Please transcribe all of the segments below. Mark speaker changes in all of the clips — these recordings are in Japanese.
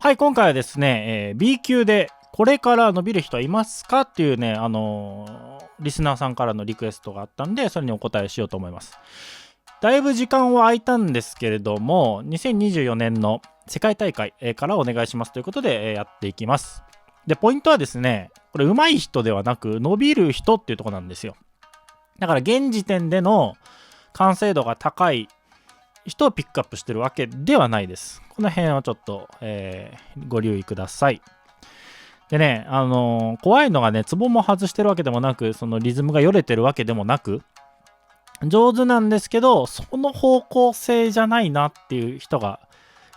Speaker 1: はい、今回はですね、B 級でこれから伸びる人はいますかっていうね、リスナーさんからのリクエストがあったんで、それにお答えしようと思います。だいぶ時間は空いたんですけれども、2024年の世界大会からお願いしますということでやっていきます。で、ポイントはですね、これ上手い人ではなく、伸びる人っていうところなんですよ。だから現時点での完成度が高い人をピックアップしてるわけではないです。この辺はちょっと、ご留意ください。でね、怖いのがね、ツボも外してるわけでもなく、そのリズムがよれてるわけでもなく、上手なんですけど、その方向性じゃないなっていう人が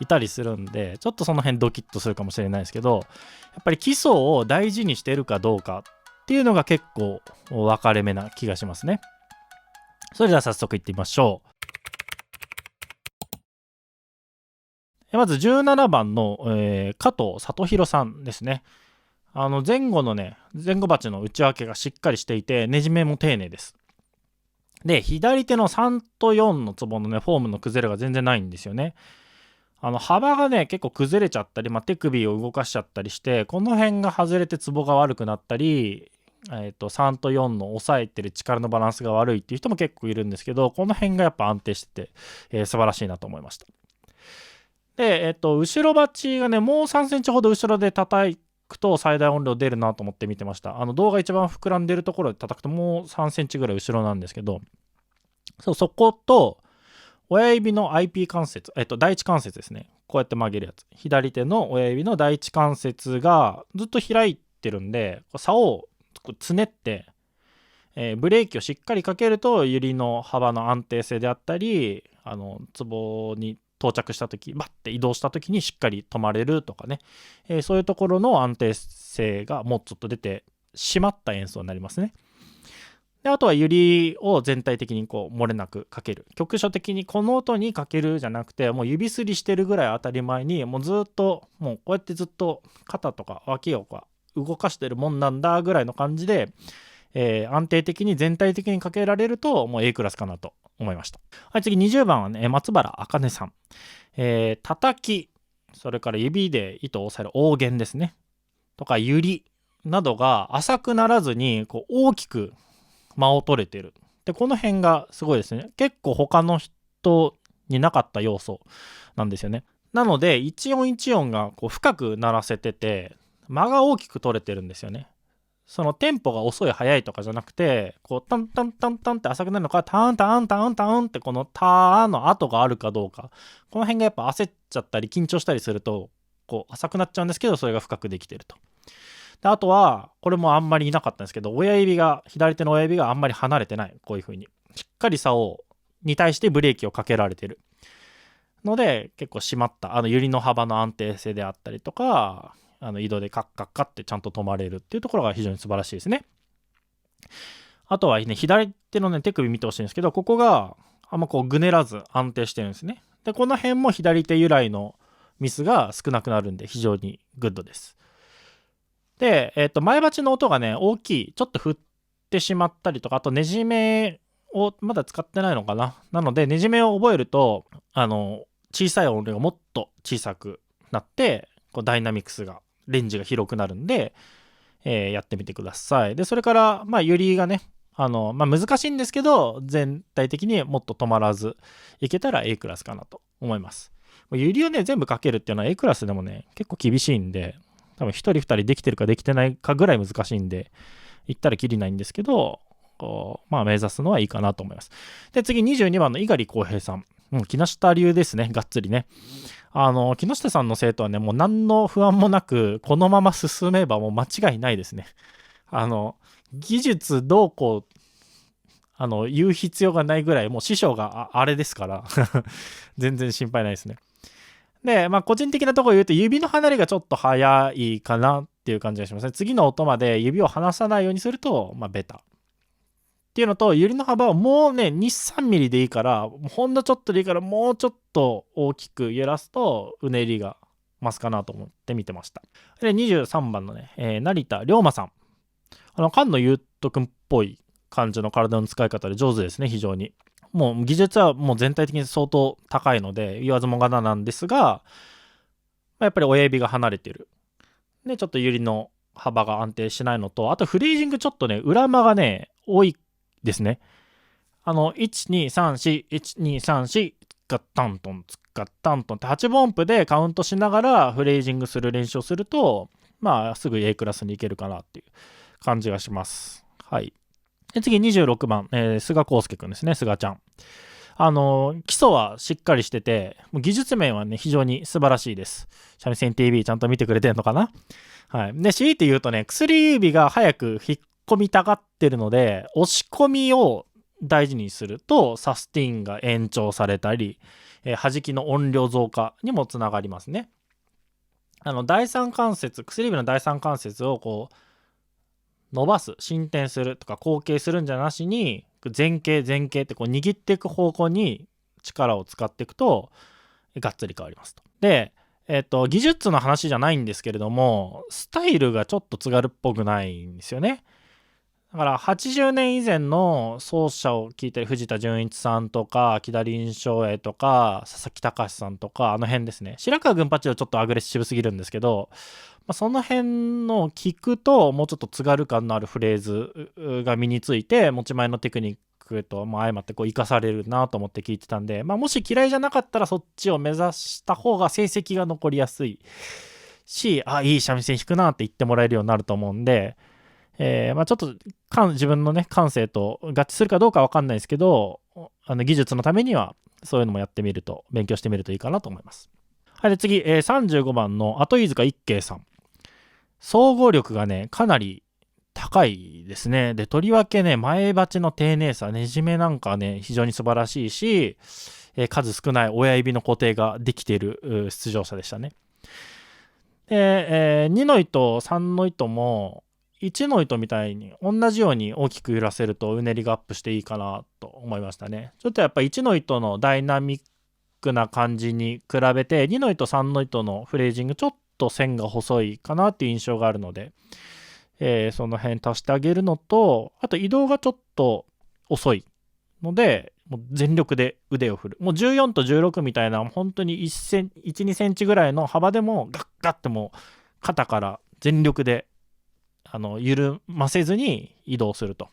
Speaker 1: いたりするんで、ちょっとその辺ドキッとするかもしれないですけど、やっぱり基礎を大事にしてるかどうかっていうのが結構分かれ目な気がしますね。それでは早速いってみましょう。まず17番の、加藤里弘さんですね。前後のね、前後鉢の内訳がしっかりしていて、ねじめも丁寧です。で、左手の3と4のツボのね、フォームの崩れが全然ないんですよね。幅がね、結構崩れちゃったり、手首を動かしちゃったりして、この辺が外れてツボが悪くなったり、3と4の抑えてる力のバランスが悪いっていう人も結構いるんですけど、この辺がやっぱ安定してて、素晴らしいなと思いました。で、後ろ鉢がね、もう3センチほど後ろで叩くと最大音量出るなと思って見てました。動画一番膨らんでるところで叩くともう3センチぐらい後ろなんですけど、そこと親指の IP 関節、第一関節ですね。こうやって曲げるやつ。左手の親指の第一関節がずっと開いてるんで、竿をつねって、ブレーキをしっかりかけると、指の幅の安定性であったり、ツボに到着した時、バッて移動した時にしっかり止まれるとかね、そういうところの安定性がもうちょっと出てしまった演奏になりますね。で、あとはユリを全体的にこう漏れなくかける。局所的にこの音にかけるじゃなくて、もう指すりしてるぐらい当たり前に、もうずっと、もうこうやってずっと肩とか脇を動かしてるもんなんだぐらいの感じで、安定的に全体的にかけられるともう A クラスかなと思いました。はい、次20番はね、松原茜さん。叩き、それから指で糸を押さえる大弦ですね。とか、ユリなどが浅くならずにこう大きく間を取れてる。で、この辺がすごいですね。結構他の人になかった要素なんですよね。なので、一音一音がこう深く鳴らせてて、間が大きく取れてるんですよね。そのテンポが遅い速いとかじゃなくて、こうタンタンタンタンって浅くなるのか、タンタンタンタンってこのターの後があるかどうか、この辺がやっぱ焦っちゃったり緊張したりすると、こう浅くなっちゃうんですけど、それが深くできてると。で、あとはこれもあんまりいなかったんですけど、左手の親指があんまり離れてない。こういう風にしっかり竿に対してブレーキをかけられてるので、結構締まったユリの幅の安定性であったりとか、移動でカッカッカってちゃんと止まれるっていうところが非常に素晴らしいですね。あとはね、左手のね、手首見てほしいんですけど、ここがあんまこうぐねらず安定してるんですね。で、この辺も左手由来のミスが少なくなるんで非常にグッドです。で、前鉢の音がね、大きい、ちょっと振ってしまったりとか、あとねじめをまだ使ってないのかな。なので、ねじめを覚えると、小さい音量がもっと小さくなって、こうダイナミクスがレンジが広くなるんで、やってみてください。で、それから、ユリがね、難しいんですけど、全体的にもっと止まらずいけたら A クラスかなと思います。ユリをね、全部かけるっていうのは A クラスでもね、結構厳しいんで、多分1人2人できてるかできてないかぐらい難しいんで、言ったらきりないんですけど、目指すのはいいかなと思います。で、次22番の猪狩浩平さん。木下流ですね、がっつりね。木下さんの生徒はね、もう何の不安もなく、このまま進めばもう間違いないですね。技術どうこう、言う必要がないぐらい、もう師匠があれですから全然心配ないですね。で、個人的なところ言うと、指の離れがちょっと早いかなっていう感じがしますね。次の音まで指を離さないようにすると、ベタ。っていうのと、ユリの幅をもうね、2、3ミリでいいから、ほんのちょっとでいいから、もうちょっと大きく揺らすと、うねりが増すかなと思って見てました。で、23番のね、成田龍馬さん。菅野優斗くんっぽい感じの体の使い方で上手ですね、非常に。もう技術はもう全体的に相当高いので、言わずもがななんですが、やっぱり親指が離れてる。で、ちょっと指の幅が安定しないのと、あとフリージングちょっとね、裏間がね、多いですね。1、2、3、4、1、2、3、4、ガッタントン、ガッタントンって8分音符でカウントしながらフレージングする練習をすると、すぐ A クラスに行けるかなっていう感じがします。はい。で次26番、菅康介くんですね、菅ちゃん。基礎はしっかりしてて、技術面はね、非常に素晴らしいです。三味線 TV ちゃんと見てくれてんのかな。はい。で、強いて言うとね、薬指が早く引っ込みたがってるので、押し込みを大事にすると、サスティンが延長されたり、弾きの音量増加にもつながりますね。第三関節、薬指の第三関節をこう、伸ばす、進展するとか後傾するんじゃなしに、前傾ってこう握っていく方向に力を使っていくとがっつり変わりますと。で、技術の話じゃないんですけれども、スタイルがちょっと津軽っぽくないんですよね。だから80年以前の奏者を聞いてる藤田純一さんとか木田林翔英とか佐々木隆さんとかあの辺ですね。白川軍八はちょっとアグレッシブすぎるんですけど、その辺の聞くともうちょっと津軽感のあるフレーズが身について持ち前のテクニックと相まってこう生かされるなと思って聞いてたんで、もし嫌いじゃなかったらそっちを目指した方が成績が残りやすいし、いい三味線弾くなって言ってもらえるようになると思うんで、ちょっと自分のね感性と合致するかどうかわかんないですけど、技術のためにはそういうのもやってみると、勉強してみるといいかなと思います。はい。で次、35番の後飯塚一慶さん。総合力がね、かなり高いですね。で、とりわけね、前鉢の丁寧さ、ねじめなんかね、非常に素晴らしいし、数少ない親指の固定ができている出場者でしたね。で、2の糸、3の糸も、1の糸みたいに同じように大きく揺らせるとうねりがアップしていいかなと思いましたね。ちょっとやっぱ1の糸のダイナミックな感じに比べて2の糸3の糸のフレージングちょっと線が細いかなっていう印象があるので、その辺足してあげるのと、あと移動がちょっと遅いのでもう全力で腕を振る。もう14と16みたいな本当に1、2センチぐらいの幅でもガッガッてもう肩から全力で緩ませずに移動すると。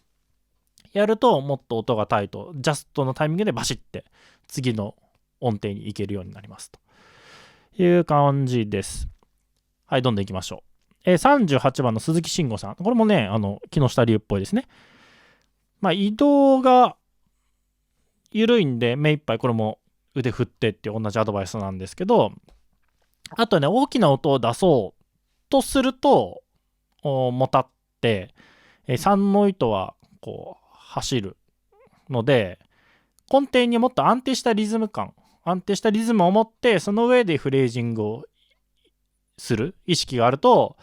Speaker 1: やるともっと音がタイト、ジャストのタイミングでバシッて次の音程に行けるようになりますという感じです。はい、どんどん行きましょう。38番の鈴木慎吾さん。これもね、木下流っぽいですね。移動が緩いんで目いっぱいこれも腕振ってって同じアドバイスなんですけど、あとね、大きな音を出そうとするともたって、3の糸はこう走るので、根底にもっと安定したリズムを持ってその上でフレージングをする意識があると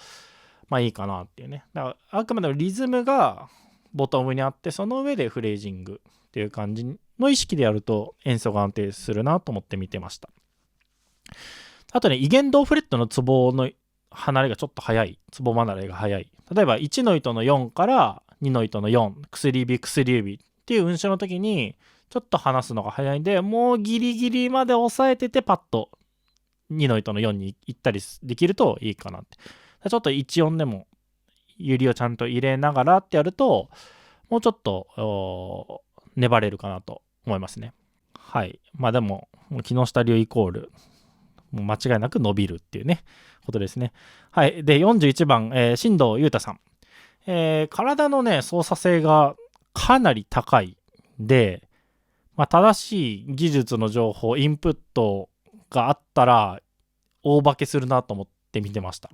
Speaker 1: いいかなっていうね。だからあくまでもリズムがボトムにあってその上でフレージングっていう感じの意識でやると演奏が安定するなと思って見てました。あとね、イゲンドーフレットのツボの離れがちょっと早い、ツボ離れが早い。例えば1の糸の4から2の糸の4、薬指っていう運指の時にちょっと離すのが早いんで、もうギリギリまで抑えててパッと2の糸の4に行ったりできるといいかなって。ちょっと1音でも揺りをちゃんと入れながらってやると、もうちょっと粘れるかなと思いますね。はい。でも、木下流イコール、もう間違いなく伸びるっていうね、ことですね。はい。で、41番、新藤裕太さん。体のね、操作性がかなり高いで、正しい技術の情報、インプットがあったら、大化けするなと思って見てました。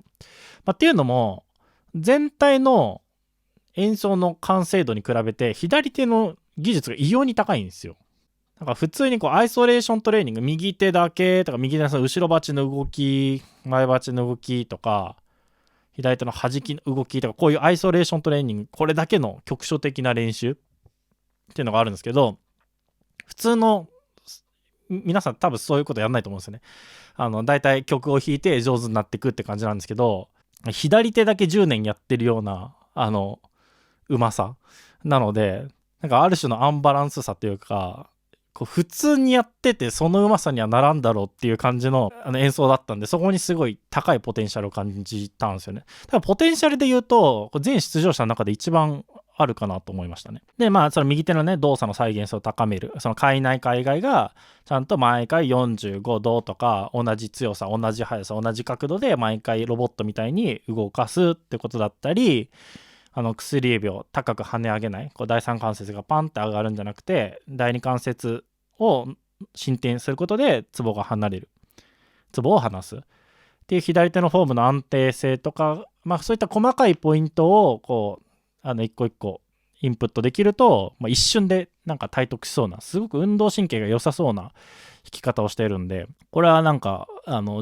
Speaker 1: っていうのも、全体の演奏の完成度に比べて、左手の技術が異様に高いんですよ。普通にこうアイソレーショントレーニング、右手だけとか、右手の後ろ鉢の動き、前鉢の動きとか、左手の弾きの動きとか、こういうアイソレーショントレーニング、これだけの局所的な練習っていうのがあるんですけど、普通の皆さん多分そういうことやんないと思うんですよね。だいたい曲を弾いて上手になっていくって感じなんですけど、左手だけ10年やってるようなうまさなので、ある種のアンバランスさというか、こう普通にやっててそのうまさにはならんだろうっていう感じの演奏だったんで、そこにすごい高いポテンシャルを感じたんですよね。ただポテンシャルで言うと全出場者の中で一番あるかなと思いましたね。でその右手のね動作の再現性を高める、その海内海外がちゃんと毎回45度とか同じ強さ同じ速さ同じ角度で毎回ロボットみたいに動かすってことだったり、薬指を高く跳ね上げない、こう第三関節がパンって上がるんじゃなくて第二関節を進展することでツボが離れる、ツボを離すっていう左手のフォームの安定性とか、そういった細かいポイントをこう一個一個インプットできると、一瞬でなんか体得しそうな、すごく運動神経が良さそうな弾き方をしているんで、これはなんか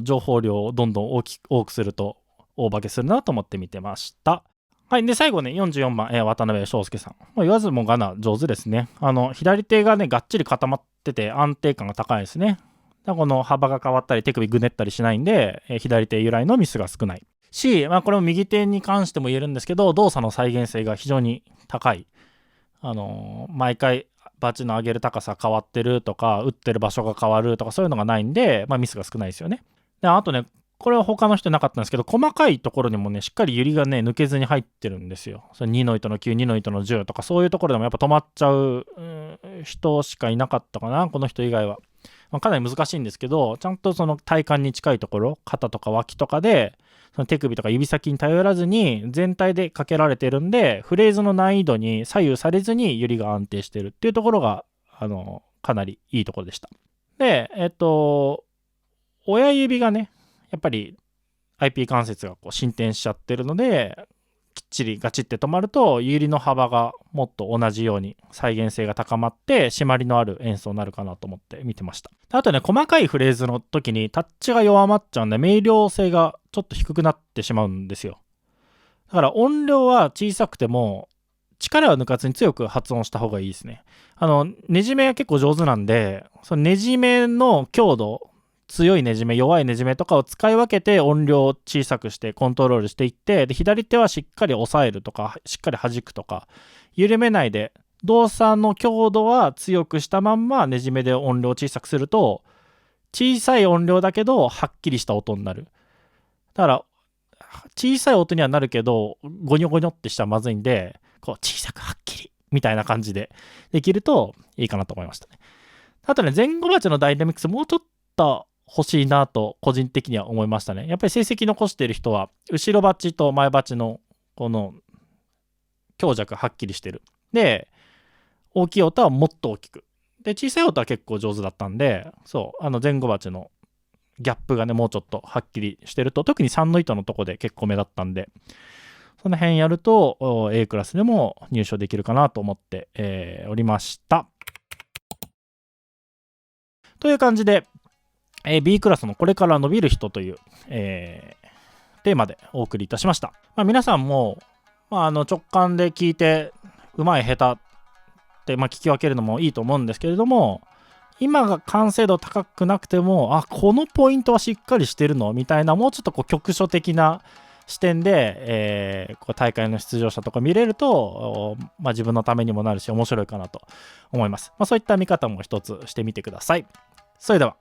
Speaker 1: 情報量をどんどん多くすると大化けするなと思って見てました。はい。で、最後ね、44番、渡辺翔介さん。言わずもがな上手ですね。左手がね、がっちり固まってて安定感が高いですね。この幅が変わったり、手首ぐねったりしないんで、左手由来のミスが少ないし、これも右手に関しても言えるんですけど、動作の再現性が非常に高い。毎回、バチの上げる高さ変わってるとか、打ってる場所が変わるとか、そういうのがないんで、ミスが少ないですよね。で、あとね、これは他の人なかったんですけど、細かいところにもね、しっかりユリがね、抜けずに入ってるんですよ。それ2の糸の9、2の糸の10とか、そういうところでもやっぱ止まっちゃう人しかいなかったかな、この人以外は。かなり難しいんですけど、ちゃんとその体幹に近いところ、肩とか脇とかで、その手首とか指先に頼らずに全体でかけられてるんで、フレーズの難易度に左右されずにユリが安定してるっていうところが、かなりいいところでした。で、親指がね、やっぱり IP 関節がこう進展しちゃってるので、きっちりガチって止まると指の幅がもっと同じように再現性が高まって締まりのある演奏になるかなと思って見てました。あとね、細かいフレーズの時にタッチが弱まっちゃうんで明瞭性がちょっと低くなってしまうんですよ。だから音量は小さくても力は抜かずに強く発音した方がいいですね。ねじめが結構上手なんで、そのねじめの強度、強いねじめ弱いねじめとかを使い分けて音量を小さくしてコントロールしていって、で左手はしっかり押さえるとかしっかり弾くとか緩めないで動作の強度は強くしたまんまねじめで音量を小さくすると小さい音量だけどはっきりした音になる。だから小さい音にはなるけどゴニョゴニョってしたらまずいんで、こう小さくはっきりみたいな感じでできるといいかなと思いましたね。あとね、前後鉢のダイナミクスもうちょっと欲しいなと個人的には思いましたね。やっぱり成績残している人は後ろ鉢と前鉢のこの強弱はっきりしてる。で、大きい音はもっと大きく。で、小さい音は結構上手だったんで、前後鉢のギャップがね、もうちょっとはっきりしてると、特に3の糸のとこで結構目立ったんで、その辺やると A クラスでも入賞できるかなと思って、おりました。という感じで、B クラスのこれから伸びる人という、テーマでお送りいたしました。皆さんも、直感で聞いてうまい下手って、聞き分けるのもいいと思うんですけれども、今が完成度高くなくても、このポイントはしっかりしてるのみたいな、もうちょっとこう局所的な視点で、こう大会の出場者とか見れると、自分のためにもなるし面白いかなと思います。そういった見方も一つしてみてください。それでは。